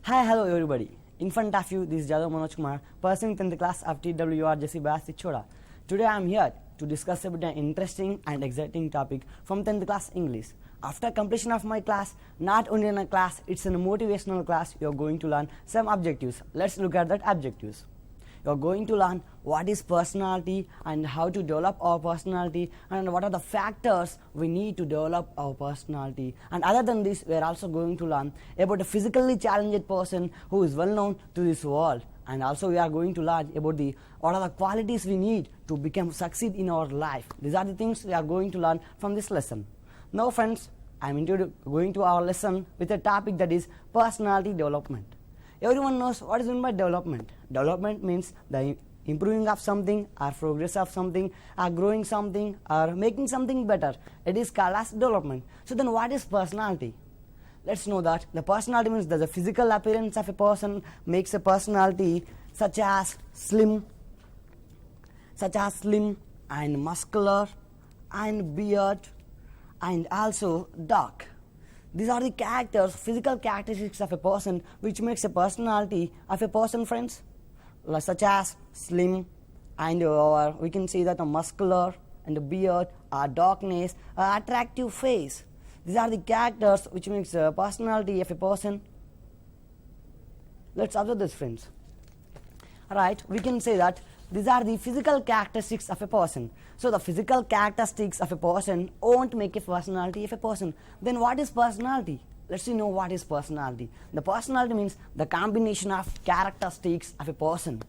Hi, hello everybody. In front of you, this is Manoj, pursuing 10th class of TTWREIS. Today I am here to discuss about an interesting and exciting topic from 10th class English. After completion of my class, not only in a class, it's in a motivational class, you are going to learn some objectives. Let's look at that objectives. You are going to learn what is personality and how to develop our personality and what are the factors we need to develop our personality. And other than this, we are also going to learn about a physically challenged person who is well known to this world. And also we are going to learn about what are the qualities we need to succeed in our life. These are the things we are going to learn from this lesson. Now friends, I am going to our lesson with a topic that is personality development. Everyone knows what is meant by development. Development means the improving of something or progress of something or growing something or making something better. It is called as development. So then what is personality? Let's know that the personality means that the physical appearance of a person makes a personality such as slim and muscular and beard and also dark. These are the characters, physical characteristics of a person which makes a personality of a person, friends, such as slim and or we can say that a muscular and a beard, a darkness, a attractive face. These are the characters which makes a personality of a person. Let's observe this, friends. Alright, we can say that these are the physical characteristics of a person. So the physical characteristics of a person won't make a personality of a person. Then what is personality? Let's see know what is personality. The personality means the combination of characteristics of a person.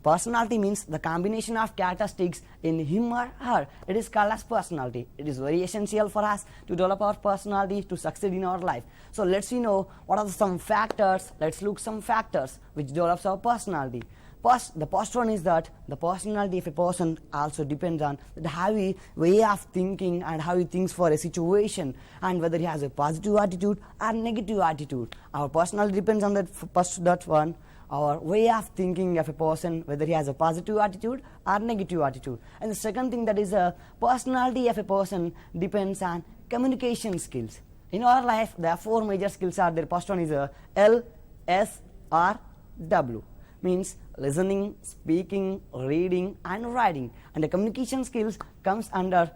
Personality means the combination of characteristics in him or her. It is called as personality. It is very essential for us to develop our personality to succeed in our life. So let's see know what are some factors. Let's look some factors which develops our personality. The first one is that the personality of a person also depends on the way of thinking and how he thinks for a situation and whether he has a positive attitude or negative attitude. Our personality depends on that one. Our way of thinking of a person, whether he has a positive attitude or negative attitude. And the second thing that is a personality of a person depends on communication skills. In our life, there are four major skills are there. First one is L, S, R, W. Means listening, speaking, reading and writing, and the communication skills comes under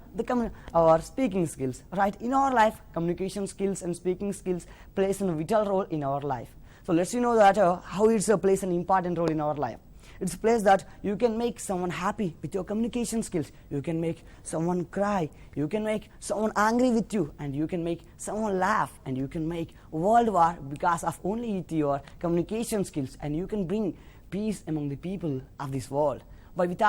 our speaking skills, right? In our life, communication skills and speaking skills plays a vital role in our life. So let's know that how it plays an important role in our life. It's a place that you can make someone happy with your communication skills. You can make someone cry. You can make someone angry with you, and you can make someone laugh, and you can make world war because of only with your communication skills, and you can bring peace among the people of this world with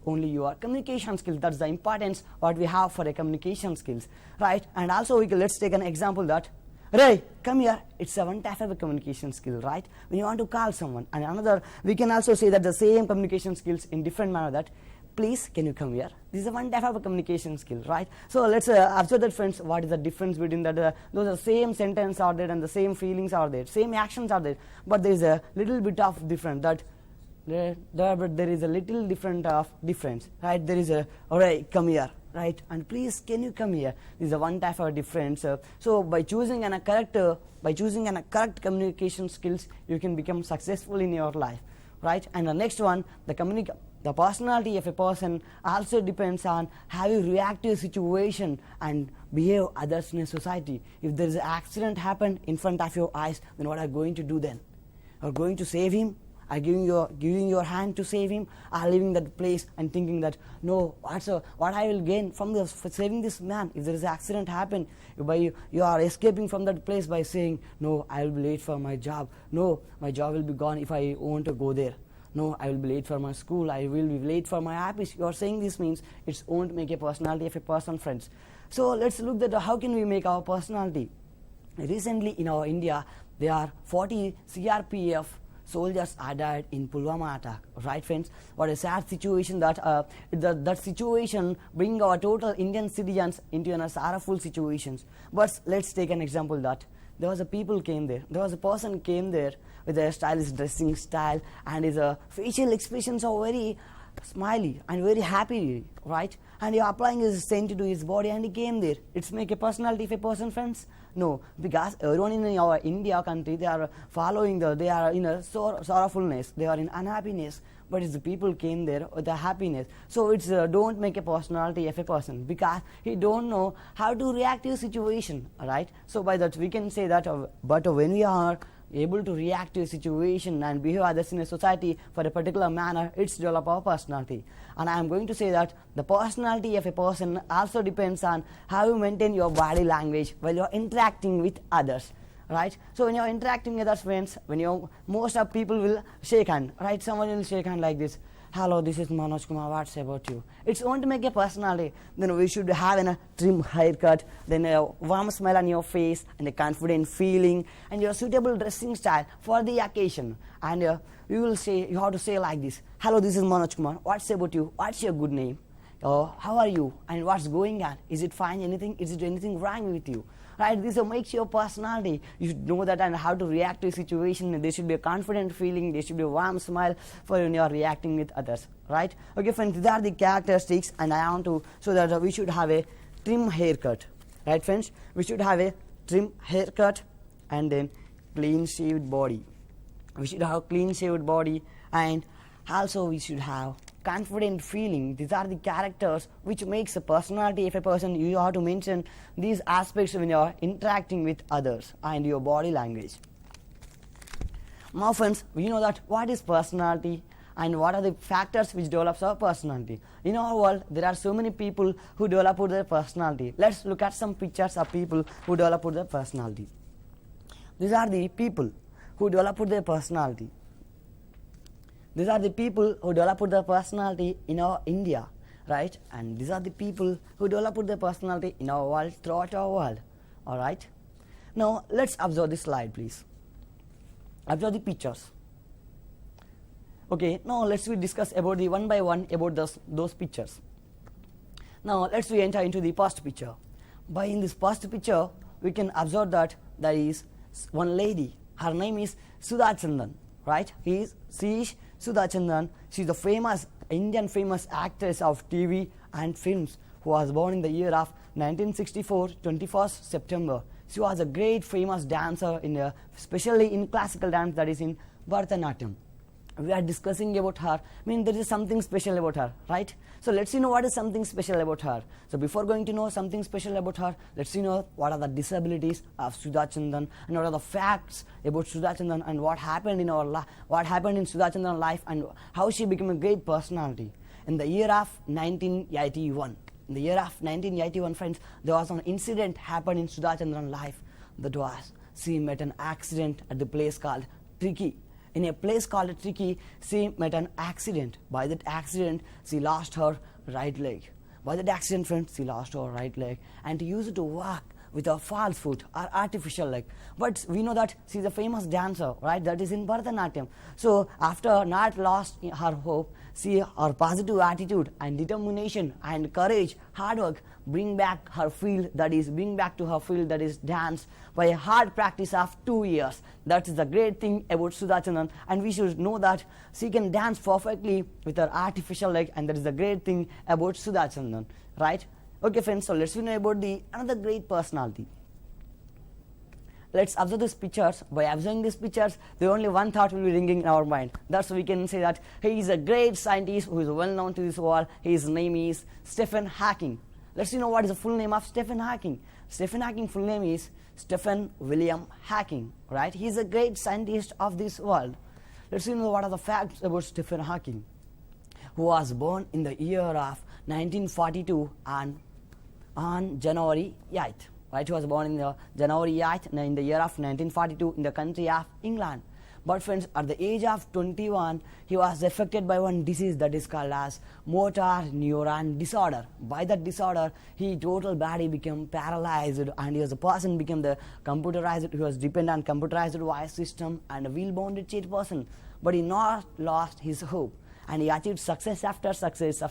only your communication skills. That's the importance what we have for a communication skills, right? And also let's take an example that Ray, come here. It's a one type of a communication skill, right? When you want to call someone, and another we can also say that the same communication skills in different manner that please can you come here. This is a one type of a communication skill, right? So let's observe that, friends. What is the difference between that? Those are same sentence are there and the same feelings are there, same actions are there, but there is a little bit of difference. But there is a little difference, right? There is a alright, come here, right? And please can you come here. This is a one type of difference. So by choosing a correct communication skills, you can become successful in your life, right? And the next one, the personality of a person also depends on how you react to a situation and behave others in a society. If there is an accident happen in front of your eyes, then what are you going to do then? Are you going to save him? Are giving your hand to save him? Are leaving that place and thinking that no, what I will gain from saving this man? If there is an accident happen, you are escaping from that place by saying no, I will be late for my job. No, my job will be gone if I want to go there. No, I will be late for my school. I will be late for my office. You are saying this means it won't make a personality of a person, friends. So let's look at how can we make our personality. Recently in our India, there are 40 CRPF soldiers are died in Pulwama attack, right, friends? What a sad situation that situation bring our total Indian citizens into a sorrowful situations. But let's take an example that there was a person came there with a stylish dressing style, and his facial expressions are very smiley and very happy, right? And you're applying his scent to his body and he came there. It's make a personality of a person, friends? No, because everyone in our India country, they are following they are in a sorrowfulness, they are in unhappiness, but it's the people came there with the happiness. So it's don't make a personality of a person, because he don't know how to react to a situation, right? So by that we can say that, but when we are able to react to a situation and behave others in a society for a particular manner, it's develop our personality. And I am going to say that the personality of a person also depends on how you maintain your body language while you're interacting with others, right? So when you're interacting with others, friends, most of people will shake hand, right? Someone will shake hand like this. Hello, this is Manoj Kumar, what's about you? It's going to make a personality. Then we should have a trim haircut, then a warm smile on your face, and a confident feeling, and your suitable dressing style for the occasion. And you have to say like this. Hello, this is Manoj Kumar, what's about you? What's your good name? How are you? And what's going on? Is it fine? Is it anything wrong with you? Right, this makes your personality. You should know that and how to react to a situation. There should be a confident feeling. There should be a warm smile for when you are reacting with others. Right? Okay, friends, these are the characteristics, and I want to so that we should have a trim haircut. Right, friends? We should have a trim haircut and then clean shaved body. We should have clean shaved body, and also we should have confident feeling. These are the characters which makes a personality of a person. You have to mention these aspects when you are interacting with others and your body language. Now friends, we know that what is personality and what are the factors which develops our personality. In our world, there are so many people who develop their personality. Let's look at some pictures of people who develop their personality. These are the people who develop their personality. These are the people who develop their personality in our India, right? And these are the people who develop their personality in our world, throughout our world, all right? Now, let's observe this slide, please. Observe the pictures. Okay, now let's discuss about the one by one about those pictures. Now, let's enter into the first picture. By in this first picture, we can observe that there is one lady. Her name is Sudha Chandan, right? She is Sudha Chandan. She is the famous Indian actress of TV and films who was born in the year of 1964, 21st September. She was a great famous dancer especially in classical dance, that is in Bharatanatyam. We are discussing about her. I mean, there is something special about her, right? So let's see what is something special about her. So before going to know something special about her, let's see what are the disabilities of Sudha Chandan and what are the facts about Sudha Chandan and what happened in Sudha Chandan's life and how she became a great personality. In the year of 1981, friends, there was an incident happened in Sudha Chandan's life. That was she met an accident at the place called Tricky. In a place called Tricky, she met an accident. By that accident, she lost her right leg. By that accident, friends, she lost her right leg and used to walk with a false foot or artificial leg. But we know that she's a famous dancer, right? That is in Bharatanatyam. So after not lost her hope, her positive attitude and determination and courage, hard work, bring back to her field, that is dance, by a hard practice of 2 years. That is the great thing about Sudha Chandan, and we should know that she can dance perfectly with her artificial leg, and that is the great thing about Sudha Chandan, right? Okay, friends, so let's know about another great personality. Let's observe these pictures. By observing these pictures, the only one thought will be ringing in our mind. Thus, we can say that he is a great scientist who is well known to this world. His name is Stephen Hawking. Let's know what is the full name of Stephen Hawking. Stephen Hawking's full name is Stephen William Hawking, right? He is a great scientist of this world. Let's know what are the facts about Stephen Hawking, who was born in the year of 1942 on January 8th. Right, he was born in the January 8th in the year of 1942 in the country of England. But friends, at the age of 21, he was affected by one disease that is called as motor neuron disorder. By that disorder, his total body became paralyzed, and he was a person became the computerized. He was dependent on computerized voice system and a wheel-bounded chair person. But he not lost his hope. And he achieved success after success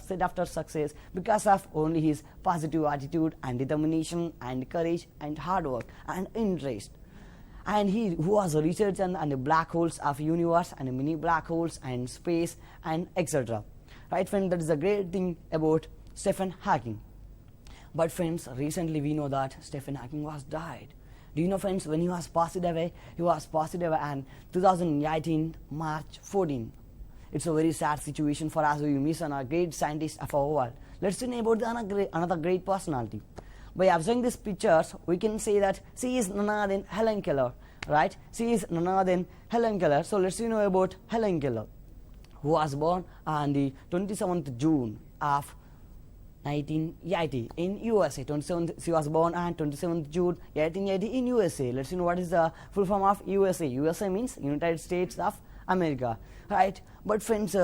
because of only his positive attitude and determination and courage and hard work and interest. And he who was a researcher on the black holes of universe and mini black holes and space and etc. Right, friends, that is a great thing about Stephen Hawking. But friends, recently we know that Stephen Hawking was died. Do you know, friends, when he was passed away? He was passed away on 2018 March 14. It's a very sad situation for us. We miss a great scientist of our world. Let's see about another great personality. By observing these pictures, we can say that she is none other than Helen Keller. Right? She is none other than Helen Keller. So let's know about Helen Keller, who was born on the 27th June of 1980 in USA. She was born on 27th June 1880 in USA. Let's see what is the full form of USA. USA means United States of America. Right? But friends,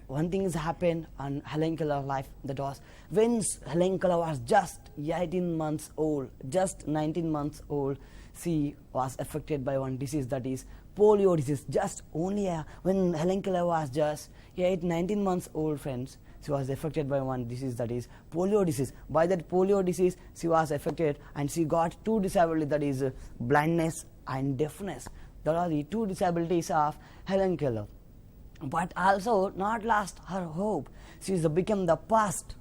one thing has happened on Helen Keller's life. That was when Helen Keller was just 18 months old, just 19 months old, she was affected by one disease, that is polio disease. Just only when Helen Keller was just 19 months old, friends, she was affected by one disease, that is polio disease. By that polio disease, she was affected and she got two disabilities, that is blindness and deafness. That are the two disabilities of Helen Keller. But also not lost her hope. She is become the first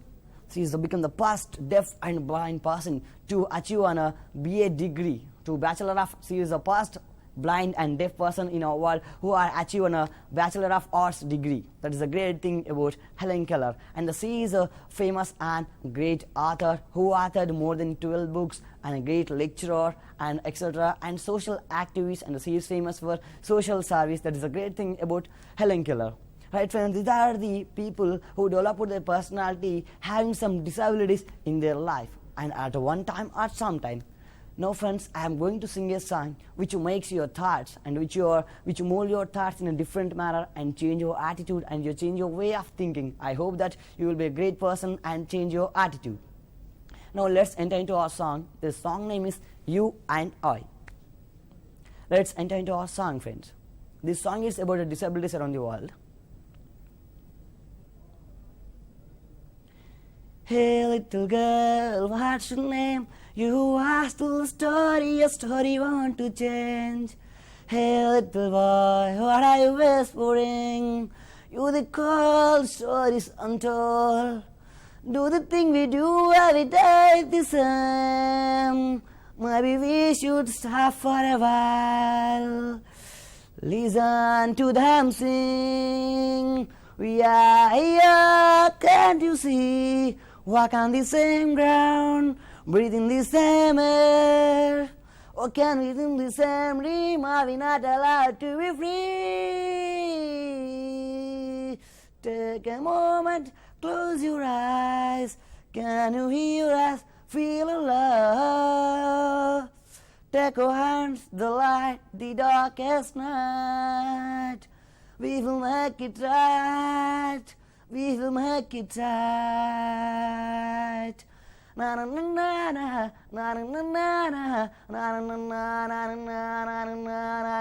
deaf and blind person to achieve a BA degree, to Bachelor of. She is the first blind and deaf person in our world who are achieving a Bachelor of Arts degree. That is a great thing about Helen Keller. And she is a famous and great author who authored more than 12 books, and a great lecturer and etc. and social activist, and she is famous for social service. That is a great thing about Helen Keller. Right, friends, these are the people who develop their personality having some disabilities in their life, and at one time or some time. Now, friends, I am going to sing a song which makes your thoughts and which mold your thoughts in a different manner and change your attitude and you change your way of thinking. I hope that you will be a great person and change your attitude. Now, let's enter into our song. The song name is You and I. Let's enter into our song, friends. This song is about the disabilities around the world. Hey little girl, what's your name? You asked the story, a story want to change. Hey little boy, what are you whispering? You the cold stories untold. Do the thing we do every day the same. Maybe we should stop for a while. Listen to them sing. We are here, can't you see? Walk on the same ground, breathe in the same air. Or can we in the same dream? Are we not allowed to be free? Take a moment, close your eyes. Can you hear us? Feel a love. Take our hands, the light, the darkest night. We will make it right. We will make it right. Na na na na na na na na na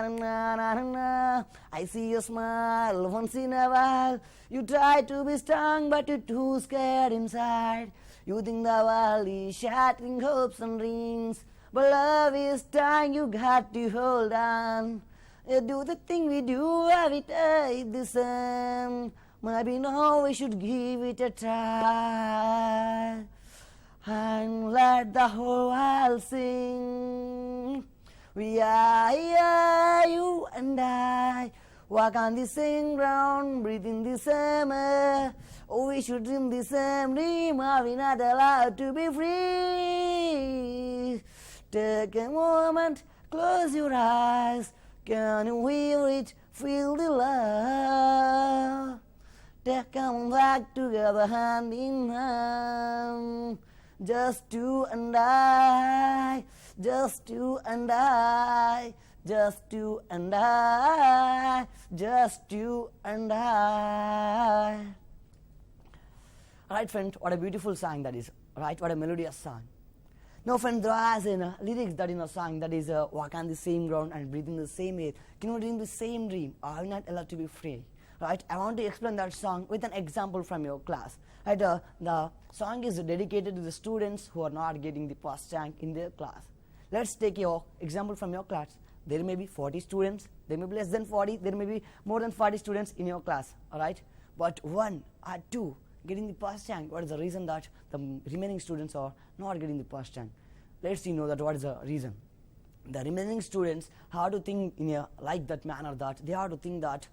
na na na. I see you smile once in a while. You try to be strong, but you're too scared inside. You think the world is shattering hopes and dreams, but love is dying. You got to hold on. You do the thing we do every day the same. Maybe now we should give it a try and let the whole world sing. We are here, you and I. Walk on the same ground, breathe in the same air. Oh, we should dream the same dream. Are we not allowed to be free? Take a moment, close your eyes. Can you hear it? Feel the love. Come back together hand in hand. Just you and I. Just you and I. Just you and I. Just you and I. Right, friend, what a beautiful song that is. Right, what a melodious song. Now, friend, there is a lyrics that in a song that is walk on the same ground and breathe in the same air. Cannot dream the same dream. Are we not allowed to be free? Right, I want to explain that song with an example from your class. Right, the song is dedicated to the students who are not getting the first rank in their class. Let's take your example from your class. There may be 40 students, there may be less than 40, there may be more than 40 students in your class. All right, but 1 or 2 getting the first rank. What is the reason that the remaining students are not getting the first rank? Let's see know that what is the reason. The remaining students have to think in a like that manner, that they have to think that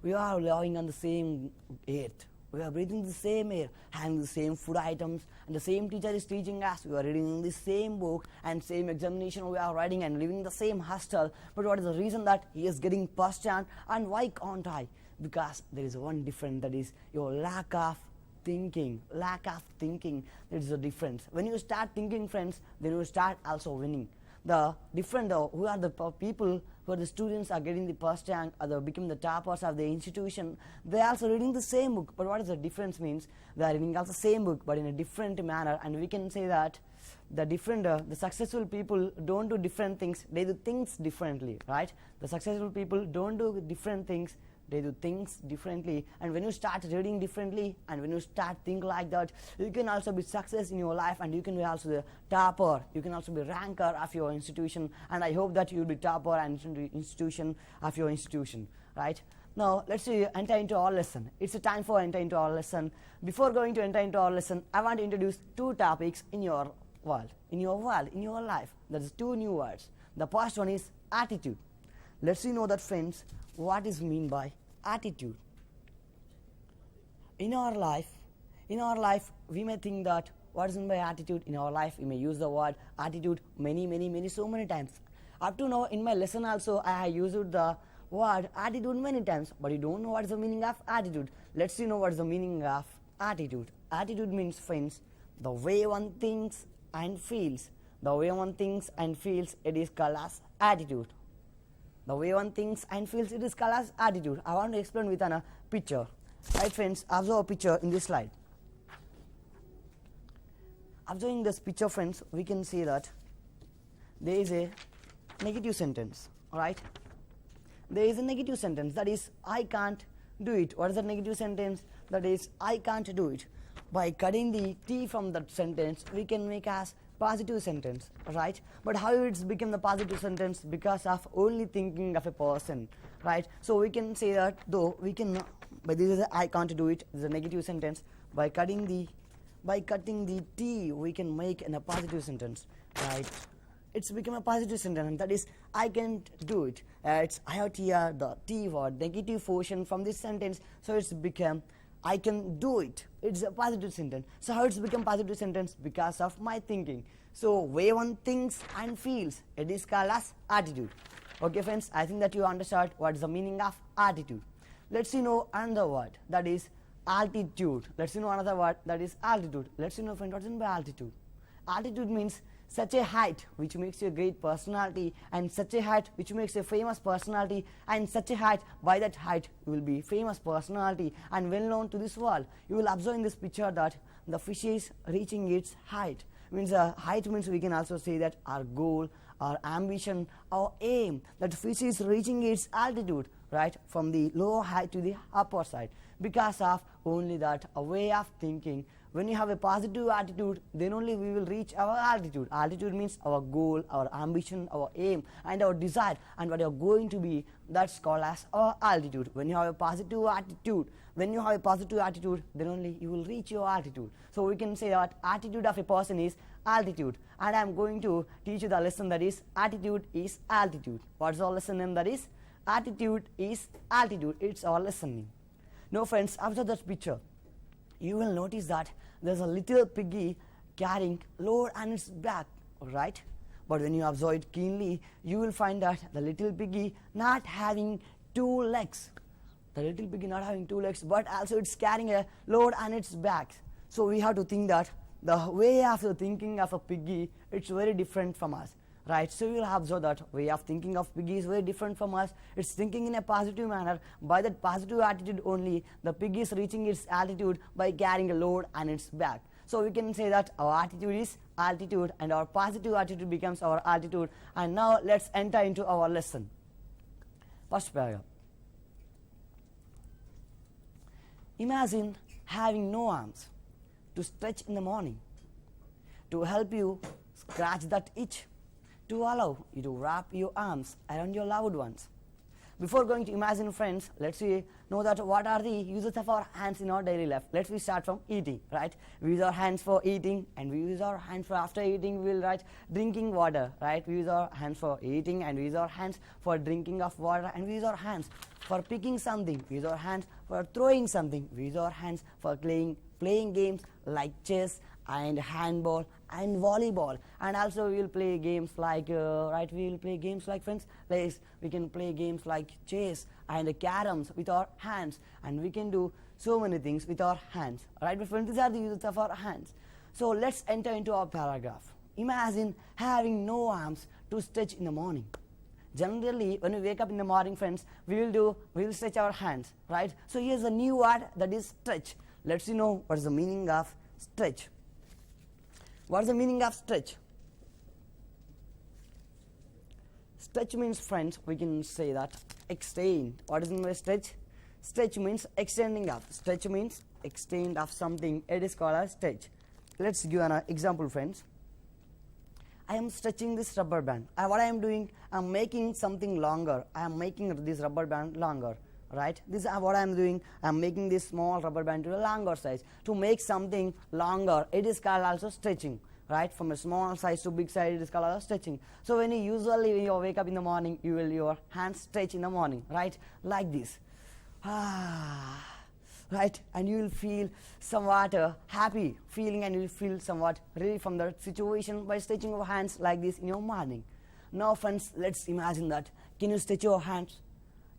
we are living on the same earth. We are breathing the same air, having the same food items, and the same teacher is teaching us. We are reading the same book and same examination we are writing and living the same hostel. But what is the reason that he is getting first chance and why can't I? Because there is one difference, that is your lack of thinking. Lack of thinking, that is the difference. When you start thinking, friends, then you start also winning. The different who are the people who are the students are getting the first rank or they become the toppers of the institution, they are also reading the same book. But what is the difference means? They are reading also the same book but in a different manner, and we can say that the different the successful people don't do different things, they do things differently, right? The successful people don't do different things, they do things differently. And when you start reading differently and when you start think like that, you can also be success in your life, and you can be also the topper, you can also be ranker of your institution, and I hope that you will be topper and institution of your institution, right? Now let's enter into our lesson. It's a time for enter into our lesson. Before going to enter into our lesson, I want to introduce 2 topics in your world, in your life. That is 2 new words. The first one is attitude. Let's see know that, friends, what is mean by attitude. In our life we may think that what is meant by attitude. In our life we may use the word attitude many so many times. Up to now in my lesson also I have used the word attitude many times, but you don't know what is the meaning of attitude. Let's see know what is the meaning of attitude. Attitude means, friends, the way one thinks and feels. The way one thinks and feels, it is called as attitude. The way one thinks and feels, it is called as attitude. I want to explain with a picture. Right, friends, observe a picture in this slide. Observing this picture, friends, we can see that there is a negative sentence. Alright? There is a negative sentence, that is, I can't do it. What is the negative sentence? That is, I can't do it. By cutting the T from that sentence, we can make as positive sentence, right? But how it's become the positive sentence? Because of only thinking of a person, right? So we can say that, though we can, but this is a, I can't do it, this is a negative sentence. By cutting the T, we can make a positive sentence, right? It's become a positive sentence, and that is, I can't do it. I have here the T word, negative portion from this sentence, so it's become I can do it. It's a positive sentence. So how it's become positive sentence? Because of my thinking. So way one thinks and feels, it is called as attitude. Okay, friends, I think that you understood what is the meaning of attitude. Let's see know another word, that is altitude. Let's see know another word, that is altitude. Let's see know, friend, what's in by altitude. Altitude means such a height which makes you a great personality, and such a height which makes a famous personality, and such a height, by that height you will be famous personality and well known to this world. You will observe in this picture that the fish is reaching its height. Means height means we can also say that our goal, our ambition, our aim, that fish is reaching its altitude, right, from the lower height to the upper side, because of only that a way of thinking. When you have a positive attitude, then only we will reach our altitude. Altitude means our goal, our ambition, our aim, and our desire, and what you are going to be, that's called as our altitude. When you have a positive attitude, then only you will reach your altitude. So we can say that attitude of a person is altitude, and I am going to teach you the lesson, that is attitude is altitude. What's our lesson name? That is attitude is altitude. It's our lesson name. Now, friends, after that picture, you will notice that there's a little piggy carrying load on its back, right? But when you observe it keenly, you will find that the little piggy not having 2 legs. The little piggy not having 2 legs, but also it's carrying a load on its back. So we have to think that the way of the thinking of a piggy, it's very different from us. Right, so you will observe that way of thinking of piggy is very different from us. It's thinking in a positive manner. By that positive attitude only, the pig is reaching its altitude by carrying a load on its back. So we can say that our attitude is altitude, and our positive attitude becomes our altitude. And now let's enter into our lesson. First paragraph. Imagine having no arms to stretch in the morning, to help you scratch that itch, to allow you to wrap your arms around your loved ones. before going to imagine, friends, let's see know that what are the uses of our hands in our daily life. Let's we start from eating, right? We use our hands for eating, and we use our hands for after eating we will write drinking water, right? We use our hands for eating, and we use our hands for drinking of water, and we use our hands for picking something, we use our hands for throwing something, we use our hands for playing games like chess and handball and volleyball, and also we will play games like we will play games like, friends, like we can play games like chess and caroms with our hands, and we can do so many things with our hands, right? But friends, these are the uses of our hands. So let's enter into our paragraph. Imagine having no arms to stretch in the morning. Generally, when we wake up in the morning, friends, we will stretch our hands, right? So here's a new word, that is stretch. Let's see know what is the meaning of stretch. What is the meaning of stretch? Stretch means, friends, we can say that extend. What is meant by stretch? Stretch means extending of. Stretch means extend of something. It is called as stretch. Let's give an example, friends. I am stretching this rubber band. What I am doing, I am making something longer. I am making this rubber band longer, right? This is what I am doing. I am making this small rubber band to a longer size. To make something longer, it is called also stretching, right? From a small size to big size, it is called also stretching. So when when you wake up in the morning, you will your hands stretch in the morning, right? Like this. Right, and you will feel somewhat happy feeling, and you will feel somewhat relief from the situation by stretching your hands like this in your morning. Now, friends, let's imagine that. Can you stretch your hands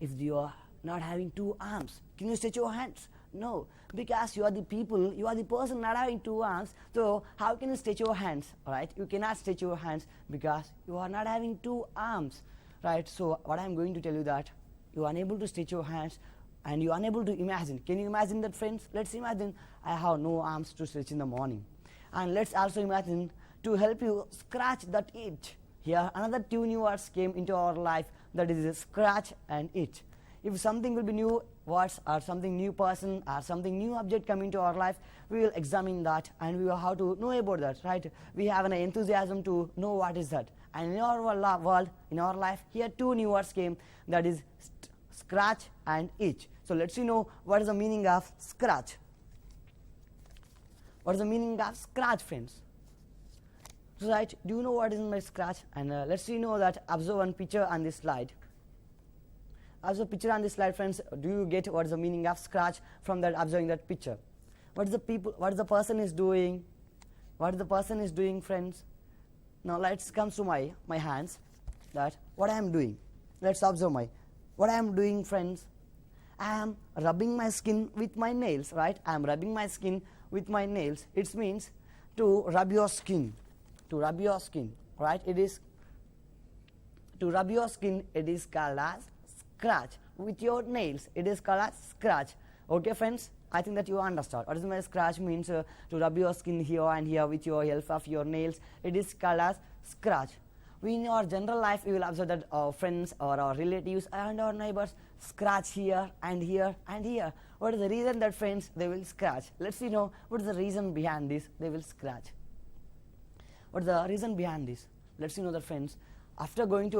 if you are not having two arms? Can you stretch your hands? No, because you are the person not having two arms. So how can you stretch your hands? Right, you cannot stretch your hands because you are not having two arms, right? So what I am going to tell you that you are unable to stretch your hands, and you are unable to imagine. Can you imagine that, friends? Let's imagine I have no arms to stretch in the morning. And let's also imagine to help you scratch that itch. Here another two new words came into our life, that is scratch and itch. If something will be new words or something new person or something new object come into our life, we will examine that and we will have to know about that, right? We have an enthusiasm to know what is that. And in our world, in our life, here two new words came, that is scratch and itch. So let's see know what is the meaning of scratch. What is the meaning of scratch, friends? Right, do you know what is my scratch? And let's see know that. Observe one picture on this slide. Observe picture on this slide, friends. Do you get what is the meaning of scratch from that observing that picture? What is the person is doing? What is the person is doing, friends? Now let's come to my hands. That what I am doing. Let's observe what I am doing, friends. I am rubbing my skin with my nails, right? I am rubbing my skin with my nails. It means to rub your skin. To rub your skin, right? It is to rub your skin. It is called as scratch. With your nails, it is called as scratch. Okay, friends? I think that you understand. What is my scratch means? To rub your skin here and here with your help of your nails. It is called as scratch. In our general life, we will observe that our friends or our relatives and our neighbors scratch here and here and here. What is the reason that, friends, they will scratch? Let's see know what is the reason behind this. They will scratch. What is the reason behind this? Let's see know that, friends. Before going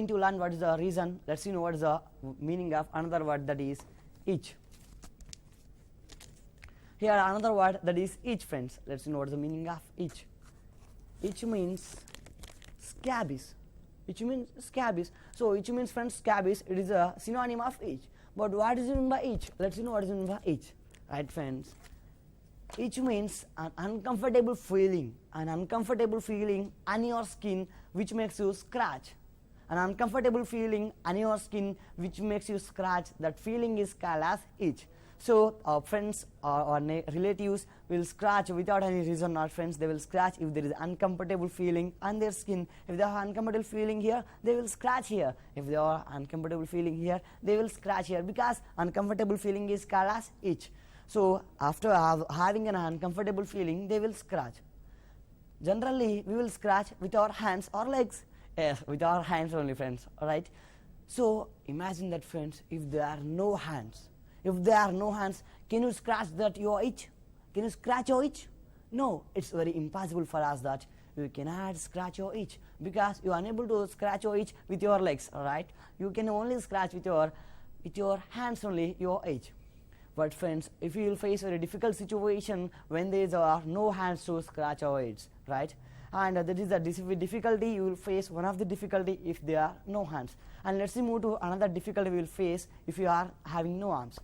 to learn what is the reason, let's see know what is the meaning of another word, that is itch. Here another word, that is itch, friends. Let's see know what is the meaning of itch. Itch means scabies. Itch means scabies. So itch means, friends, scabies. It is a synonym of itch. But what is it mean by itch? Let's see know what is it mean by itch. Right, friends. Itch means an uncomfortable feeling on your skin which makes you scratch. An uncomfortable feeling on your skin which makes you scratch. That feeling is called as itch. So our friends or relatives will scratch without any reason. Not, friends, they will scratch if there is uncomfortable feeling on their skin. If they have uncomfortable feeling here, they will scratch here. If they are uncomfortable feeling here, they will scratch here, because uncomfortable feeling is called as itch. So after having an uncomfortable feeling, they will scratch. Generally, we will scratch with our hands or legs. Yes, with our hands only, friends. Alright. So imagine that, friends, if there are no hands. If there are no hands, can you scratch that your itch? Can you scratch your itch? No, it's very impossible for us that you cannot scratch your itch because you are unable to scratch your itch with your legs, right? You can only scratch with your hands only your itch. But friends, if you will face a very difficult situation when there are no hands to scratch our itch, right? And that is the difficulty you will face. One of the difficulty if there are no hands. And let's move to another difficulty we will face if you are having no arms.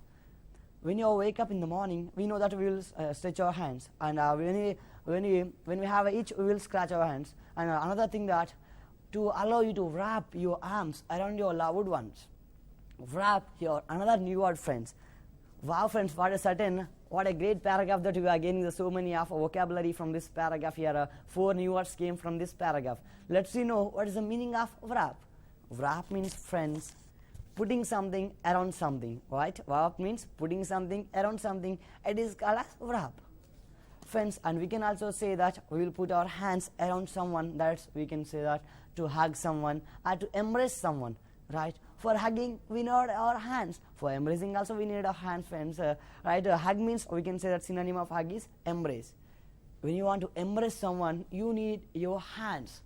When you wake up in the morning, we know that we will stretch our hands, and when we have an itch, we will scratch our hands. And another thing that to allow you to wrap your arms around your loved ones, wrap your another new word, friends. Wow, friends, what a great paragraph that we are getting so many of vocabulary from this paragraph here. 4 new words came from this paragraph. Let's see know what is the meaning of wrap. Wrap means, friends, putting something around something, right? Wrap means putting something around something. It is called as wrap, friends. And we can also say that we will put our hands around someone. That's we can say that to hug someone or to embrace someone, right? For hugging, we need our hands. For embracing also, we need our hands, friends. Right? Hug means, we can say that synonym of hug is embrace. When you want to embrace someone, you need your hands.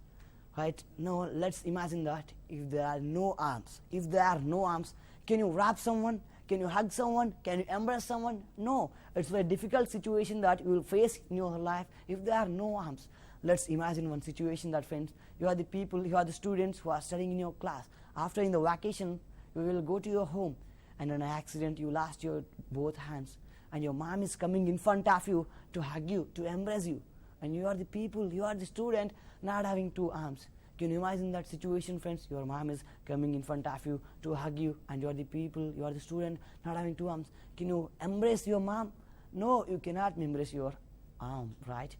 Right? Now, let's imagine that if there are no arms. If there are no arms, can you wrap someone? Can you hug someone? Can you embrace someone? No. It's a very difficult situation that you will face in your life if there are no arms. Let's imagine one situation that, friends, you are the people, you are the students who are studying in your class. After in the vacation, you will go to your home, and in an accident you lost your both hands, and your mom is coming in front of you to hug you, to embrace you, and you are the people, you are the student not having 2 arms. Can you imagine that situation, friends? Your mom is coming in front of you to hug you, and you are the people, you are the student not having 2 arms. Can you embrace your mom? No, you cannot embrace your arm, right?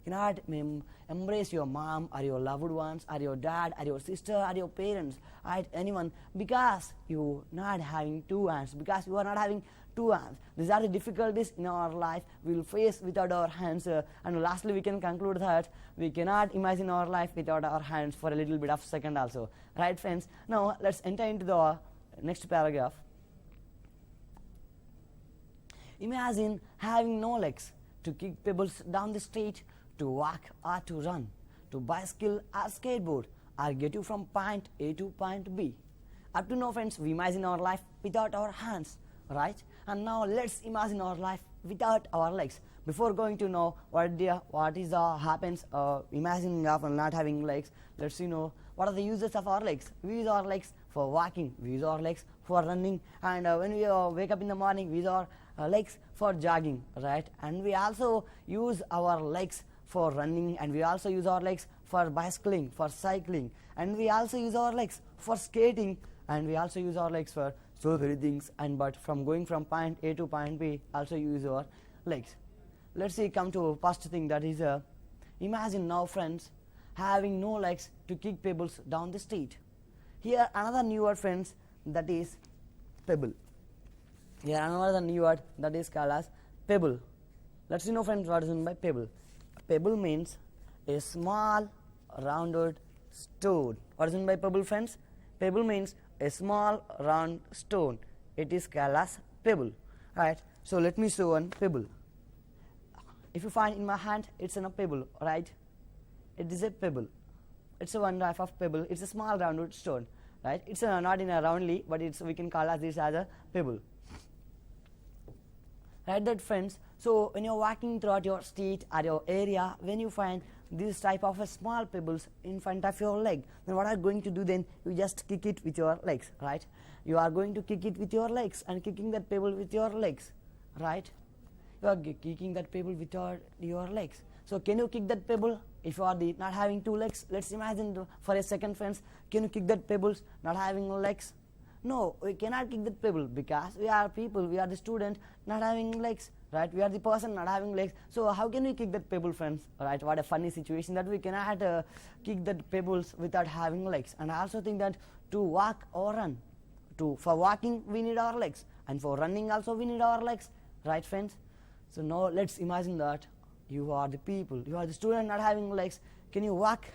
Cannot embrace your mom or your loved ones or your dad or your sister or your parents, right? Anyone, because you not having 2 hands, because you are not having 2 hands. These are the difficulties in our life we will face without our hands. And lastly, we can conclude that we cannot imagine our life without our hands for a little bit of second also, right, friends? Now let's enter into the next paragraph. Imagine having no legs to kick pebbles down the street, to walk or to run, to bicycle or skateboard, or get you from point A to point B. Up to now, friends, we imagine our life without our hands, right? And now let's imagine our life without our legs. Before going to know what is happens imagining of not having legs, let's know what are the uses of our legs. We use our legs for walking, we use our legs for running, and when we wake up in the morning, we use our legs for jogging, right? And we also use our legs for running, and we also use our legs for bicycling, for cycling, and we also use our legs for skating, and we also use our legs for so many things. And but from going from point A to point B, also use our legs. Let's see, come to first thing, that is imagine now, friends, having no legs to kick pebbles down the street. Here another new word, friends, that is pebble. Here another new word that is called as pebble. Let's see now, friends, what is meant by pebble. Pebble means a small rounded stone. What is meant by pebble, friends? Pebble means a small round stone. It is called as pebble, right? So let me show one pebble. If you find in my hand, it's a pebble, right? It is a pebble. It's a one type of pebble. It's a small rounded stone, right? It's not in a roundly, but we can call this as a pebble. Right, that, friends. So when you're walking throughout your street or your area, when you find this type of a small pebbles in front of your leg, then what are you going to do then? You just kick it with your legs, right? You are going to kick it with your legs and kicking that pebble with your legs, right? You are kicking that pebble with your legs. So can you kick that pebble if you are not having 2 legs? Let's imagine for a second, friends. Can you kick that pebbles not having legs? No, we cannot kick that pebble because we are people, we are the student not having legs, right? We are the person not having legs. So how can we kick that pebble, friends? Right? What a funny situation that we cannot kick that pebbles without having legs. And I also think that to walk or run, for walking we need our legs, and for running also we need our legs, right, friends? So now let's imagine that you are the people, you are the student not having legs. Can you walk?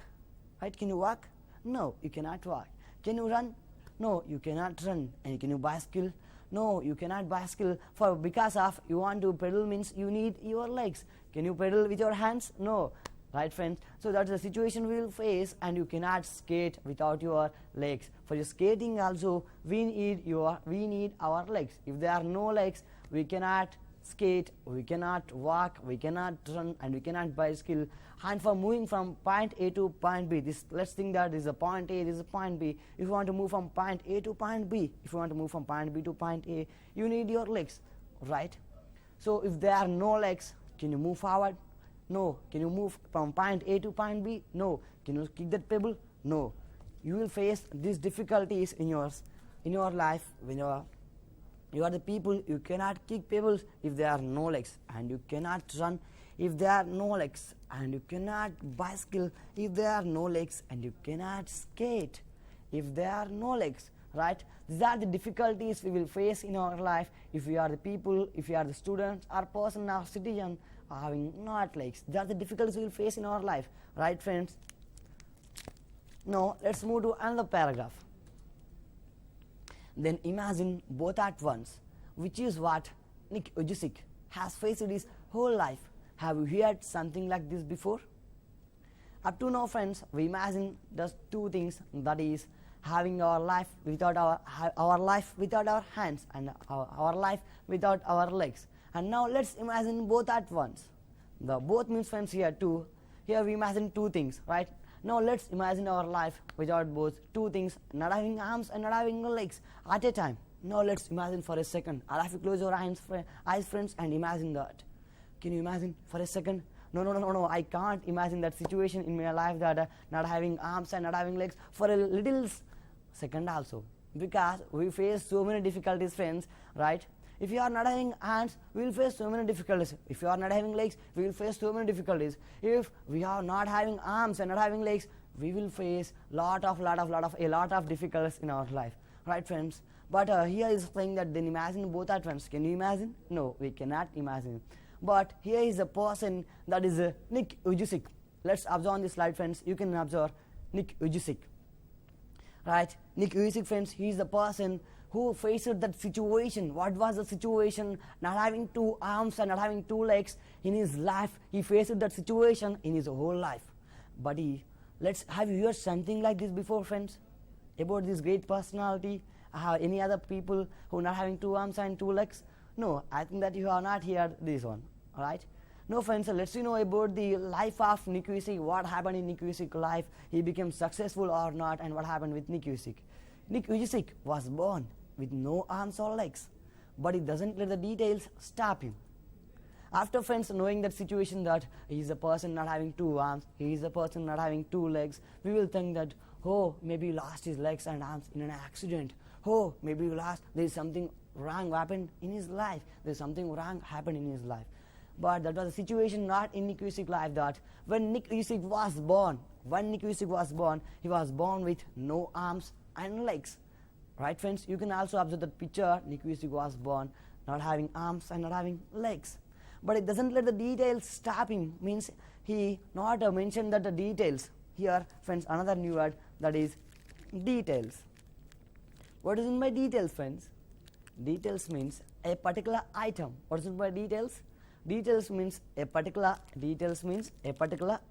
Right? Can you walk? No, you cannot walk. Can you run? No, you cannot run. And can you bicycle? No, you cannot bicycle. Because of you want to pedal means you need your legs. Can you pedal with your hands? No. right friends? So that's the situation we will face, and you cannot skate without your legs. For your skating also we need our legs. If there are no legs, we cannot skate, we cannot walk, we cannot run, and we cannot bicycle. And for moving from point A to point B, let's think that this is a point A, this is a point B. If you want to move from point A to point B, if you want to move from point B to point A, you need your legs, right? So if there are no legs, can you move forward? No. Can you move from point A to point B? No. Can you kick that pebble? No. You will face these difficulties in your life when you are the people. You cannot kick pebbles if there are no legs, and you cannot run if there are no legs, and you cannot bicycle if there are no legs, and you cannot skate if there are no legs, right? These are the difficulties we will face in our life if we are the people, if we are the students or person or citizen having not legs. These are the difficulties we will face in our life, right friends? Now let's move to another paragraph. Then imagine both at once, which is what Nick Ujicic has faced his whole life. Have you heard something like this before? Up to now, friends, we imagine just two things, that is having our life without our life without our hands, and our life without our legs. And now let's imagine both at once. The both means, friends, here too. Here we imagine two things, right? Now let's imagine our life without both two things, not having arms and not having legs at a time. Now let's imagine for a second. I'll have you close your eyes, friends, and imagine that. Can you imagine for a second? No, I can't imagine that situation in my life, that not having arms and not having legs for a little second also, because we face so many difficulties, friends, right? If you are not having hands, we will face so many difficulties. If you are not having legs, we will face so many difficulties. If we are not having arms and not having legs, we will face a lot of difficulties in our life, right friends? But here is saying that then imagine both at once. Can you imagine? No, we cannot imagine. But here is a person, that is Nick Ujicic. Let's observe on this slide, friends. You can observe Nick Ujicic, right? Nick Ujicic, friends, he is the person who faced that situation. What was the situation? Not having two arms and not having two legs in his life. He faced that situation in his whole life. But have you heard something like this before, friends? About this great personality? Any other people who are not having two arms and two legs? No, I think that you have not heard this one, alright? No, friends, let's know about the life of Nick Ujicic. What happened in Nick Ujicic's life? He became successful or not, and what happened with Nick Ujicic? Nick Ujicic was born with no arms or legs, but it doesn't let the details stop him. After, friends, knowing that situation, that he is a person not having two arms, he is a person not having two legs, we will think that, oh, maybe he lost his legs and arms in an accident. Oh, maybe there is something wrong happened in his life. There is something wrong happened in his life. But that was the situation not in Nick Ujicic's life, that when Nick Ujicic was born, he was born with no arms and legs. Right, friends? You can also observe that picture. Nick Ujicic was born not having arms and not having legs. But it doesn't let the details stop him. Means he not mentioned that the details. Here, friends, another new word, that is details. What is in by details, friends? Details means a particular item. What is in by details? Details means a particular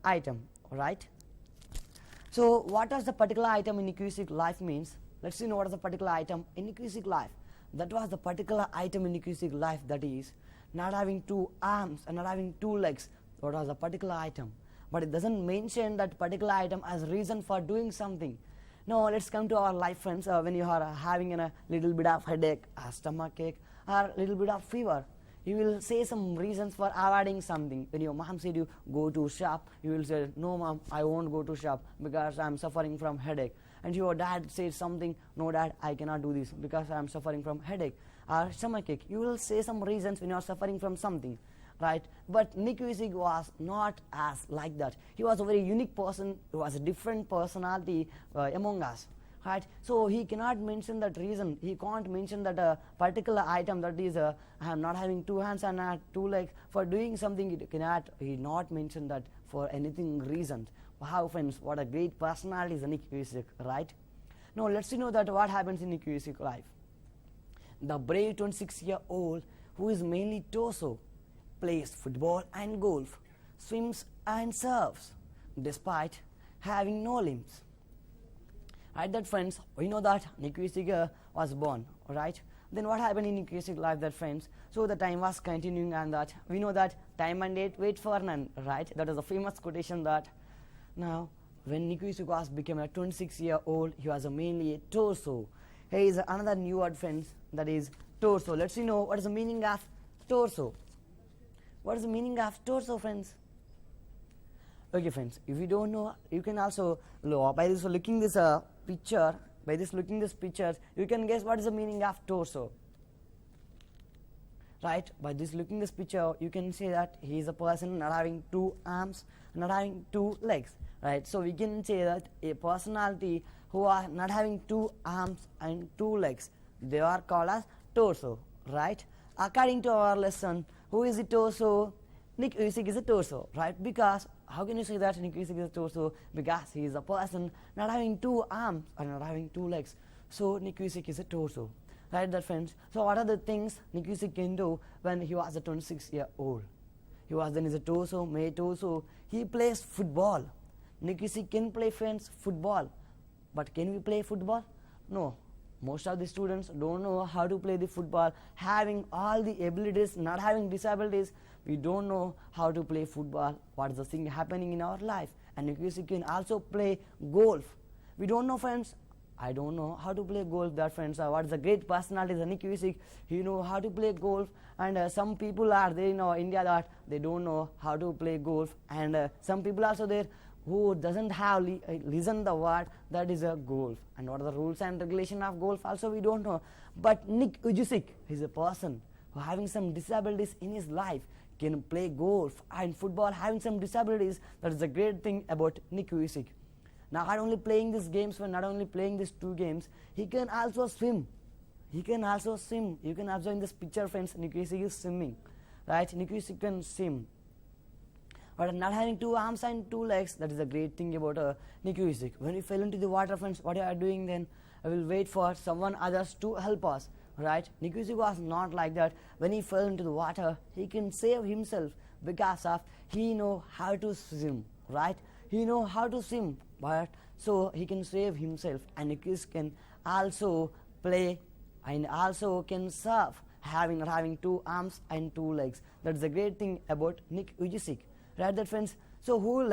item. Right? So what does the particular item in Nick Ujicic's life means? Let's see what is the particular item in Nick Ujicic's life. That was the particular item in Nick Ujicic's life, that is not having two arms and not having two legs. What was the particular item? But it doesn't mention that particular item as reason for doing something. Now let's come to our life, friends. When you are having a little bit of headache, a stomach ache, or a little bit of fever, you will say some reasons for avoiding something. When your mom said you go to shop, you will say, no mom, I won't go to shop because I am suffering from headache. And your dad says something, no dad, I cannot do this because I am suffering from headache or stomach ache. You will say some reasons when you are suffering from something, right? But Nick Ujicic was not as like that. He was a very unique person. He was a different personality among us, right? So he cannot mention that reason. He can't mention that particular item, that is I am not having two hands and not two legs for doing something. He not mention that for anything reason. Wow, friends, what a great personality is Nick Ujicic, right? Now let's know that what happens in Nick Ujicic's life. The brave 26-year-old, who is mainly torso, plays football and golf. swims and surfs despite having no limbs. Right, that friends, we know that Nick Vujicic was born, right? Then what happened in Nick Vujicic life, that friends? So the time was continuing, and that we know that time and date wait for none, right? That is a famous quotation. That now when Nick Vujicic was became a 26-year-old, he was mainly a torso. Here is another new word, friends, that is torso. Let's see know what is the meaning of torso. What is the meaning of torso, friends? Okay, friends, if you don't know, you can also by this looking this picture, you can guess what is the meaning of torso. Right? By this looking this picture, you can say that he is a person not having two arms, not having two legs. Right? So we can say that a personality who are not having two arms and two legs, they are called as torso. Right? According to our lesson, who is the torso? Nick Vujicic is a torso, right? Because how can you say that Nick Vujicic is a torso? Because he is a person not having two arms or not having two legs. So Nick Vujicic is a torso, right, that friends? So what are the things Nick Vujicic can do when he was a 26-year-old? He was then is a torso, made torso. He plays football. Nick Vujicic can play, friends, football. But can we play football? No. Most of the students don't know how to play the football. Having all the abilities, not having disabilities, we don't know how to play football. What is the thing happening in our life? And Nick Vujicic can also play golf. We don't know, friends. I don't know how to play golf, that friends. What is the great personality is Nick Vujicic. He know how to play golf, and some people are there in India that they don't know how to play golf, and some people also there who doesn't have listen the word that is a golf, and what are the rules and regulation of golf also we don't know. But Nick Vujicic is a person who having some disabilities in his life can play golf and football, having some disabilities. That is a great thing about Nick Vujicic. Not only playing these games, not only playing these two games, he can also swim. He can also swim. You can observe in this picture, friends, Nick Vujicic is swimming, right? Nick Vujicic can swim. But not having two arms and two legs, that is a great thing about Nick Vujicic. When we fell into the water, friends, what you are doing then? I will wait for someone others to help us, right? Nick Vujicic was not like that. When he fell into the water, he can save himself because of he know how to swim, right? He know how to swim, but so he can save himself. And Nick Vujicic can also play and also can surf, having two arms and two legs. That's a great thing about Nick Vujicic. Right, that friends? So who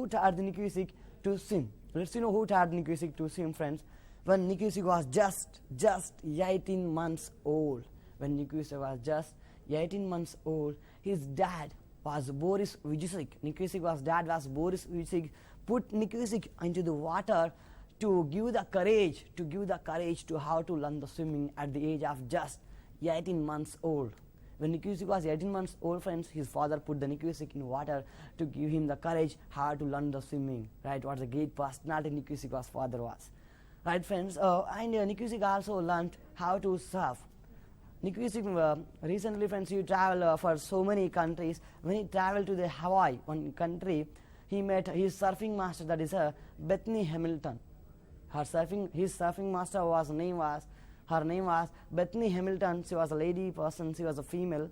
taught Nick Vujicic to swim? Let's see know who taught Nick Vujicic to swim, friends. When Nick Vujicic was just 18 months old. When Nick Vujicic was just 18 months old, his dad was Boris Vujicic. Nick Vujicic's dad was Boris Vujicic. Put Nick Vujicic into the water to give the courage to how to learn the swimming at the age of just 18 months old. When Nick Vujicic was 18 months old, friends, his father put the Nick Vujicic in water to give him the courage how to learn the swimming. Right? What a great personality Nick Vujicic's father was. Right, friends? And Nick Vujicic also learned how to surf. Nick Vujicic recently, friends, he traveled for so many countries. When he traveled to the Hawaii, one country, he met his surfing master, that is Bethany Hamilton. His surfing master her name was Bethany Hamilton. She was a lady person, she was a female.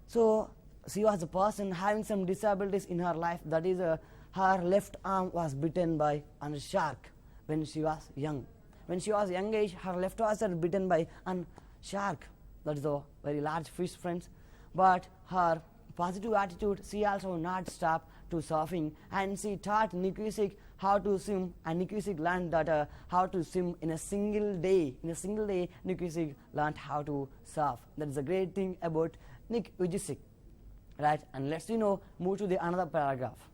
So she was a person having some disabilities in her life. That is her left arm was bitten by a shark when she was young. When she was young age, her left was bitten by a shark. That is a very large fish, friends. But her positive attitude, she also not stopped to surfing, and she taught Nick Vujicic how to swim, and Nick Vujicic learned that how to swim in a single day. In a single day, Nick Vujicic learned how to surf. That is a great thing about Nick Vujicic, right? And let's move to the another paragraph.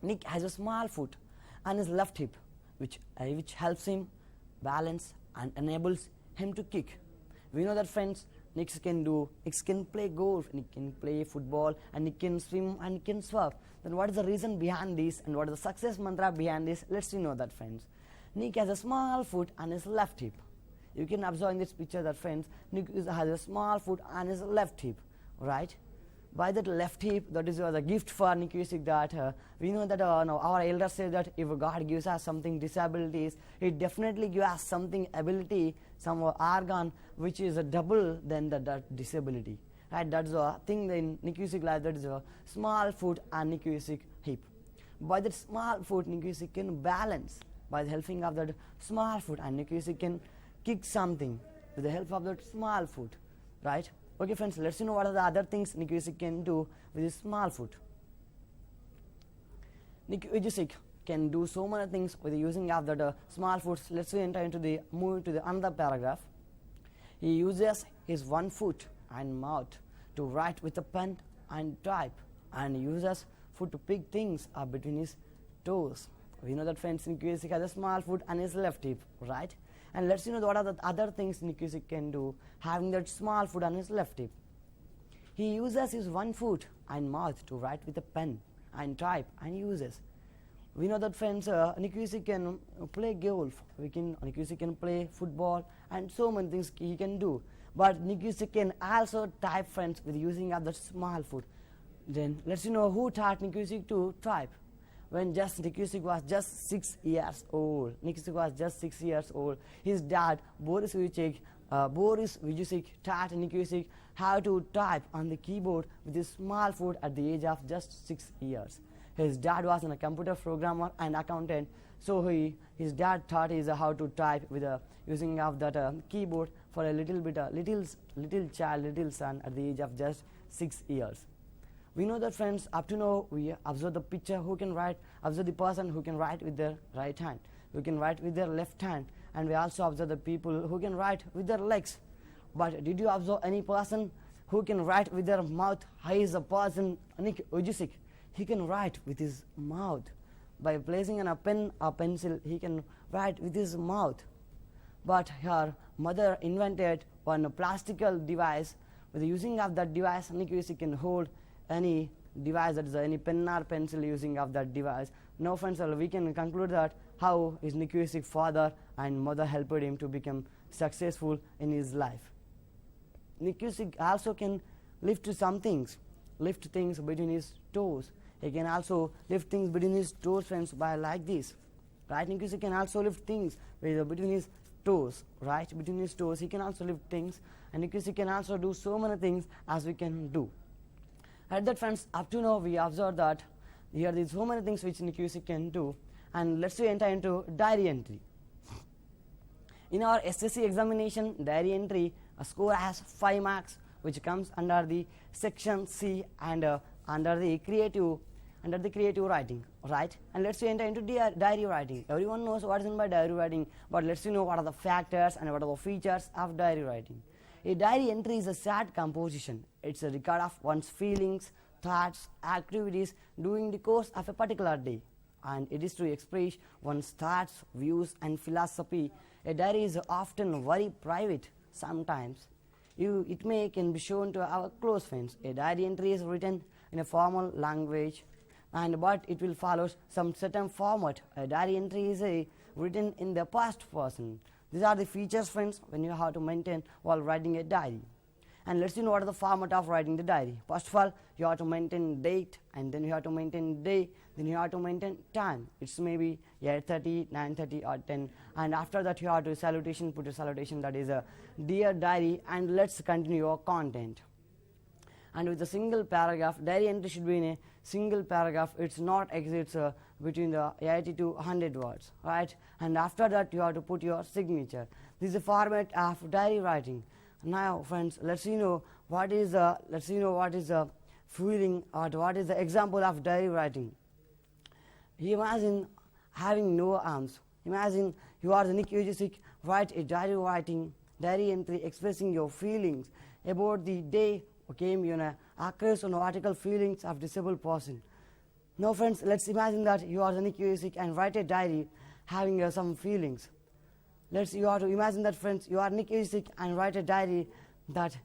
Nick has a small foot on his left hip, which helps him balance and enables him to kick. We know that, friends, Nick can play golf, Nick can play football, and Nick can swim and Nick can surf. Then what is the reason behind this and what is the success mantra behind this? Let's know that, friends. Nick has a small foot on his left hip. You can observe in this picture that, friends, Nick has a small foot on his left hip, right? By that left hip, that is the gift for Nick Vujicic, that we know that our elders say that if God gives us something disabilities, it definitely gives us something ability, some organ which is double than that disability. right? That's a thing in Nicusic life, that is a small foot and Nicusic hip. By that small foot, Nicusic can balance by the helping of that small foot, and Nicusic can kick something with the help of that small foot, right? Okay friends, let's see know what are the other things Nicusic can do with his small foot. Nicusic can do so many things with the using of that small foot. Let's enter into the move to the another paragraph. He uses his one foot and mouth to write with a pen and type, and uses foot to pick things up between his toes. We know that friends, Nicusic has a small foot and his left hip, right? And let's know what are the other things Nicusic can do having that small foot and his left hip. He uses his one foot and mouth to write with a pen and type, and uses. We know that friends, Nicusic can play golf, Nicusic can play football, and so many things he can do. But Nicusic can also type, friends, with using of the small foot. Then let's know who taught Nicusic to type. When Nicusic was just 6 years old, his dad Boris Vujicic taught Nicusic how to type on the keyboard with his small foot at the age of just 6 years. His dad was a computer programmer and accountant, so his dad taught him how to type with using of that keyboard for a little son at the age of just 6 years. We know that friends, up to now we observe the picture who can write, observe the person who can write with their right hand, who can write with their left hand, and we also observe the people who can write with their legs. But did you observe any person who can write with their mouth? How is a person Nicusic? He can write with his mouth. By placing a pen or pencil, he can write with his mouth. But her mother invented one plastical device. With the using of that device, Nicusic can hold any device, that is any pen or pencil using of that device. Now friends, we can conclude that how his Nicusic father and mother helped him to become successful in his life. Nicusic also can lift things between his toes. He can also lift things between his toes, friends, by like this, right? Nicusic can also lift things between his toes, right? Between his toes he can also lift things, and Nicusic can also do so many things as we can do. At that friends, up to now we observed that here there is so many things which Nicusic can do, and let's enter into diary entry. In our SSC examination, diary entry score has 5 marks, which comes under the section C and under the creative writing, right? And let's enter into diary writing. Everyone knows what is meant by diary writing, but let's know what are the factors and what are the features of diary writing. A diary entry is a sad composition. It's a record of one's feelings, thoughts, activities during the course of a particular day, and it is to express one's thoughts, views, and philosophy. A diary is often very private. Sometimes it can be shown to our close friends. A diary entry is written in a formal language, but it will follow some certain format. A diary entry is written in the past person. These are the features, friends, when you have to maintain while writing a diary. And let's see what is the format of writing the diary. First of all, you have to maintain date, and then you have to maintain day, then you have to maintain time. It's maybe 8:30, 9:30 or 10, and after that you have to put a salutation, that is a dear diary, and let's continue your content. And with a single paragraph, diary entry should be in a single paragraph. It's not exits between the 80 to 100 words, right? And after that you have to put your signature. This is the format of diary writing. Now friends, let's see what is the feeling, or what is the example of diary writing. Imagine having no arms. Imagine you are the Nicusic, write a diary entry expressing your feelings about the day came occurs on article feelings of disabled person. Now friends, let's imagine that you are the Nicusic and write a diary having some feelings. You have to imagine that, friends, you are Nicusic and write a diary that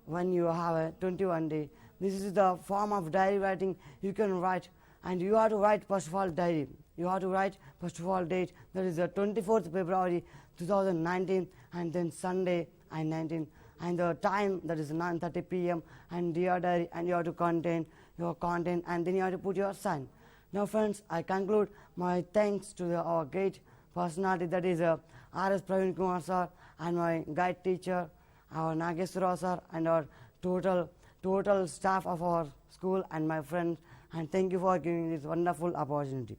when you have a 21 day. This is the form of diary writing you can write, and you have to write first of all diary. You have to write first of all date, that is the 24th February 2019, and then Sunday and 19, and the time, that is 9:30 p.m. and dear diary, and you have to contain your content, and then you have to put your sign. Now friends, I conclude my thanks to our great personality, that is R.S. Praveen Kumar sir, and my guide teacher, our Nageswara sir, and our total total staff of our school and my friends, and thank you for giving this wonderful opportunity.